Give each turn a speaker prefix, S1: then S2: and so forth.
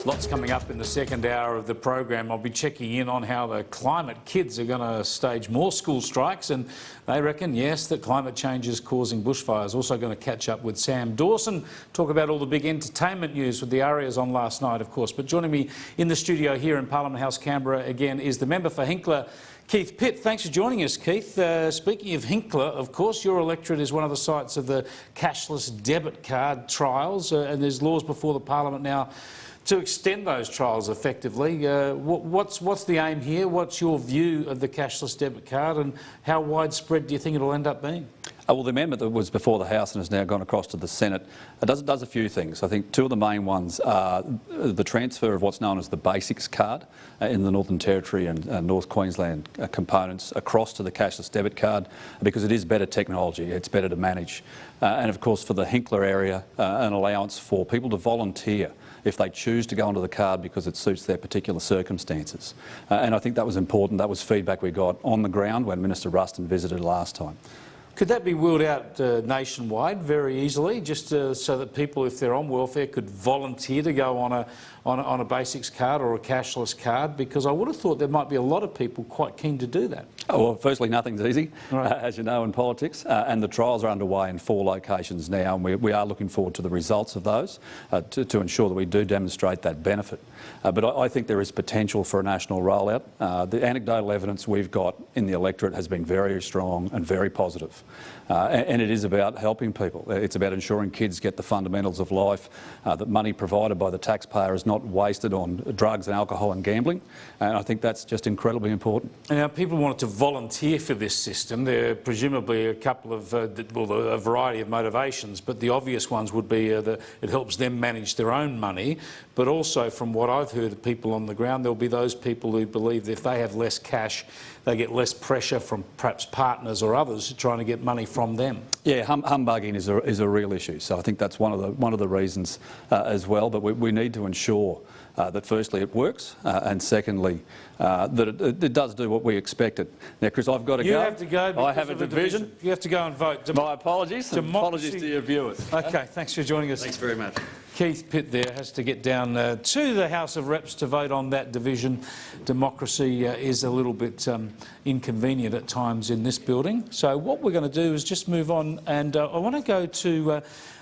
S1: Lots coming up in the second hour of the program. I'll be checking in on how the climate kids are going to stage more school strikes, and they reckon, yes, that climate change is causing bushfires. Also going to catch up with Sam Dawson, talk about all the big entertainment news with the Arias on last night, of course. But joining me in the studio here in Parliament House, Canberra, again, is the member for Hinkler, Keith Pitt. Thanks for joining us, Keith. Speaking of Hinkler, of course, your electorate is one of the sites of the cashless debit card trials, and there's laws before the Parliament now to extend those trials effectively. What's the aim here? What's your view of the cashless debit card, and how widespread do you think it'll end up being?
S2: Well, the amendment that was before the House and has now gone across to the Senate does a few things. I think two of the main ones are the transfer of what's known as the Basics card in the Northern Territory and North Queensland components across to the cashless debit card, because it is better technology, it's better to manage. And of course for the Hinkler area, an allowance for people to volunteer if they choose to go onto the card because it suits their particular circumstances. And I think that was important. That was feedback we got on the ground when Minister Ruston visited last time.
S1: Could that be wheeled out nationwide very easily, just so that people, if they're on welfare, could volunteer to go on a Basics card or a cashless card? Because I would have thought there might be a lot of people quite keen to do that.
S2: Oh, well, firstly, nothing's easy,
S1: right,
S2: as you know, in politics, and the trials are underway in 4 locations now, and we are looking forward to the results of those to ensure that we do demonstrate that benefit. But I think there is potential for a national rollout. The anecdotal evidence we've got in the electorate has been very strong and very positive. And it is about helping people. It's about ensuring kids get the fundamentals of life, that money provided by the taxpayer is not wasted on drugs and alcohol and gambling. And I think that's just incredibly important.
S1: Now, people wanted to volunteer for this system. There are presumably a couple of, a variety of motivations, but the obvious ones would be that it helps them manage their own money. But also, from what I've heard of people on the ground, there'll be those people who believe that if they have less cash, they get less pressure from perhaps partners or others trying to get money from them.
S2: Yeah, humbugging is a real issue. So I think that's one of the reasons as well. But we need to ensure that firstly it works, and secondly that it does do what we expected. Now, Chris, I've got to go.
S1: You have to go.
S2: I have a division.
S1: You have to go and vote.
S2: My apologies. Apologies to your viewers.
S1: Okay, thanks for joining us.
S2: Thanks very much.
S1: Keith Pitt there has to get down to the House of Reps to vote on that division. Democracy is a little bit inconvenient at times in this building. So what we're going to do is just move on, and I want to go to